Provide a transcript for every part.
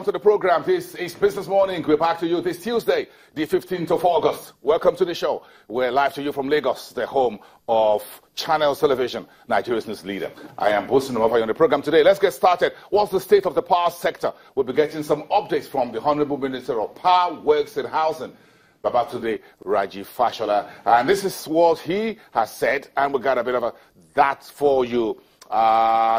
welcome to the program. This is Business Morning. We're back to you this Tuesday, the 15th of August. Welcome to the show. We're live to you from Lagos, the home of Channels Television, Nigeria's news leader. I am boasting over you on the program today. Let's get started. What's the state of the power sector? We'll be getting some updates from the Honorable Minister of Power, Works and Housing, Babatunde Raji Fashola. And this is what he has said, and we got a bit of that for you.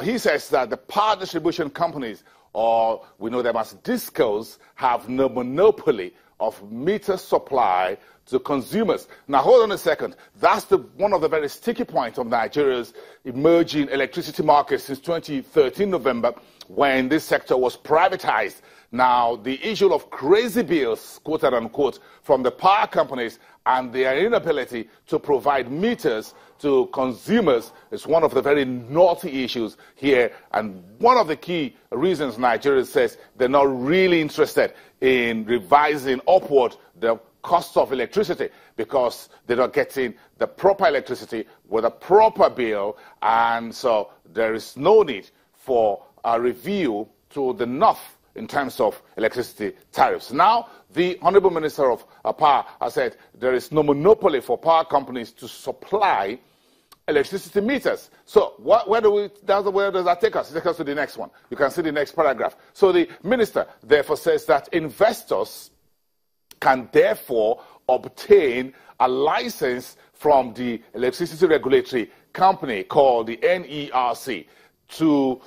He says that the power distribution companies, or we know them as discos, have no monopoly of meter supply to consumers. Now, hold on a second. That's one of the very sticky points of Nigeria's emerging electricity market since 2013 November, when this sector was privatized. Now, the issue of crazy bills, quote unquote, from the power companies and their inability to provide meters to consumers is one of the very naughty issues here, and one of the key reasons Nigeria says they're not really interested in revising upward the cost of electricity, because they're not getting the proper electricity with a proper bill, and so there is no need for a review to the north in terms of electricity tariffs. Now, the Honorable Minister of Power has said there is no monopoly for power companies to supply electricity meters. So where does that take us? It takes us to the next one. You can see the next paragraph. So the minister therefore says that investors can therefore obtain a license from the electricity regulatory company called the NERC to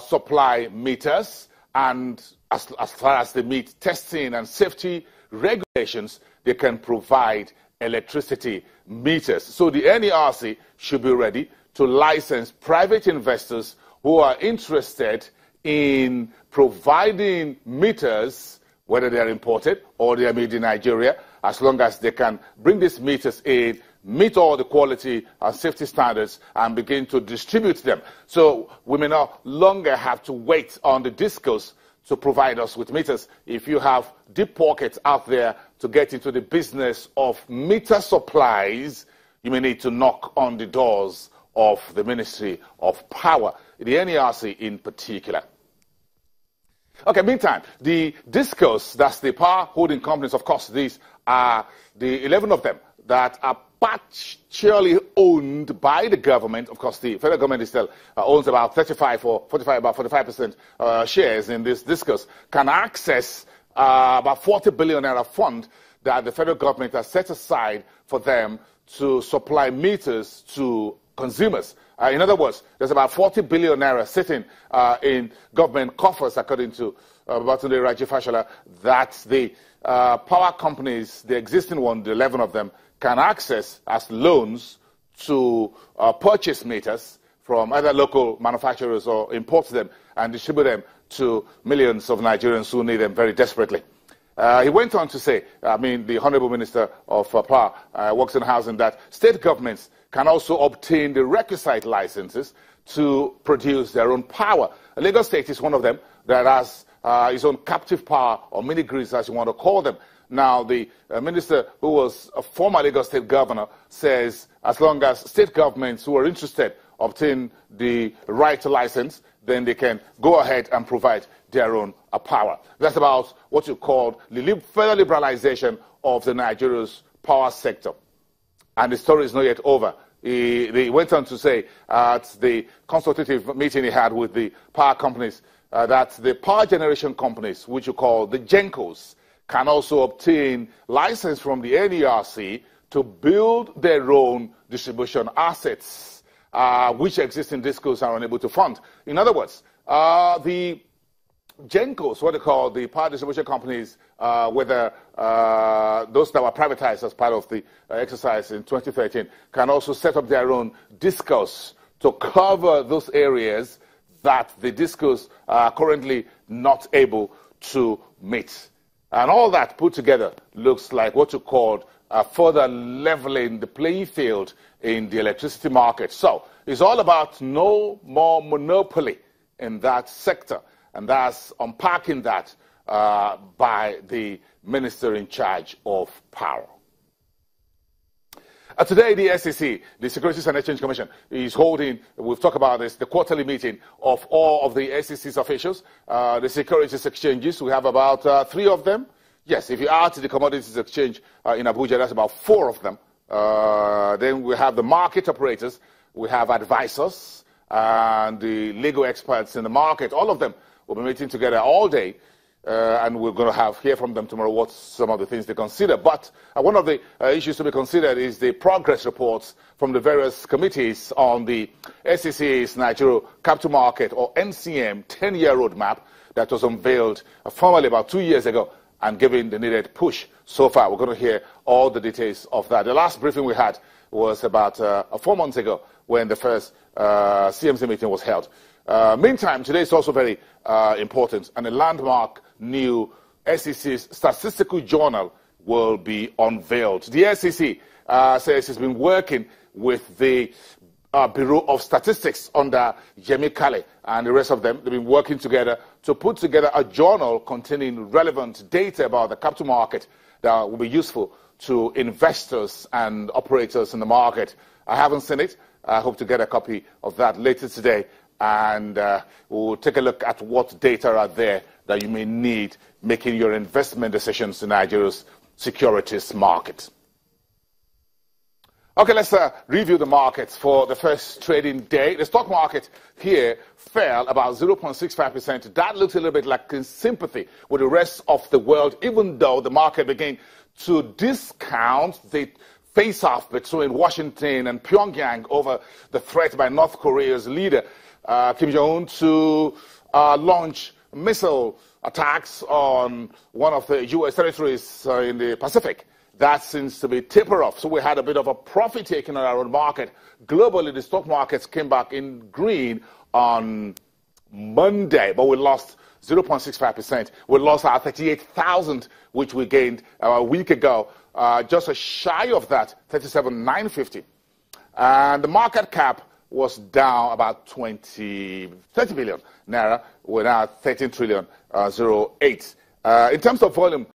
supply meters, and as far as they meet testing and safety regulations, they can provide electricity meters. So the NERC should be ready to license private investors who are interested in providing meters, whether they are imported or they are made in Nigeria, as long as they can bring these meters in, meet all the quality and safety standards, and begin to distribute them. So we may no longer have to wait on the discos to provide us with meters. If you have deep pockets out there to get into the business of meter supplies, you may need to knock on the doors of the Ministry of Power, the NERC in particular. Okay, meantime, the discos, that's the power holding companies, of course, these are the 11 of them that are partially owned by the government. Of course, the federal government still owns about 45% shares in this discos, can access about 40 billion naira fund that the federal government has set aside for them to supply meters to consumers. In other words, there's about 40 billion naira sitting in government coffers, according to Babatunde Raji Fashola, that the power companies, the existing one, the 11 of them, can access as loans to purchase meters from either local manufacturers or import them and distribute them to millions of Nigerians who need them very desperately. He went on to say, the Honorable Minister of Power, Works and Housing, that state governments can also obtain the requisite licenses to produce their own power. Lagos State is one of them that has its own captive power, or mini-grids as you want to call them. Now, the minister, who was a former Lagos State governor, says as long as state governments who are interested obtain the right to license, then they can go ahead and provide their own power. That's about what you call the further liberalization of the Nigeria's power sector. And the story is not yet over. He went on to say at the consultative meeting he had with the power companies that the power generation companies, which you call the GENCOs, can also obtain license from the NERC to build their own distribution assets, which existing discos are unable to fund. In other words, the GENCOs, what they call the power distribution companies, whether those that were privatized as part of the exercise in 2013, can also set up their own discos to cover those areas that the discos are currently not able to meet. And all that put together looks like what you called further leveling the playing field in the electricity market. So it's all about no more monopoly in that sector. And that's unpacking that by the minister in charge of power. Today, the SEC, the Securities and Exchange Commission, is holding, we've talked about this, the quarterly meeting of all of the SEC's officials, the securities exchanges. We have about 3 of them. Yes, if you add to the commodities exchange in Abuja, that's about 4 of them. Then we have the market operators, we have advisors, and the legal experts in the market. All of them will be meeting together all day. And we're going to hear from them tomorrow what some of the things they consider. But one of the issues to be considered is the progress reports from the various committees on the SEC's Nigeria Capital Market, or NCM, 10-year roadmap that was unveiled formally about 2 years ago and given the needed push so far. We're going to hear all the details of that. The last briefing we had was about 4 months ago when the first CMC meeting was held. Meantime, today is also very important, and a landmark new SEC's statistical journal will be unveiled. The SEC says it's been working with the Bureau of Statistics under Yemi Kale and the rest of them. They've been working together to put together a journal containing relevant data about the capital market that will be useful to investors and operators in the market. I haven't seen it. I hope to get a copy of that later today, and we'll take a look at what data are there that you may need making your investment decisions in Nigeria's securities market. Okay, let's review the markets for the first trading day. The stock market here fell about 0.65%. That looks a little bit like in sympathy with the rest of the world, even though the market began to discount the face-off between Washington and Pyongyang over the threat by North Korea's leader, Kim Jong-un, to launch missile attacks on one of the U.S. territories in the Pacific. That seems to be taper off. So we had a bit of a profit taken on our own market. Globally, the stock markets came back in green on Monday, but we lost 0.65%. We lost our 38,000, which we gained a week ago. Just a shy of that, 37,950. And the market cap was down about 30 billion naira. We're now at 13 trillion 08. In terms of volume,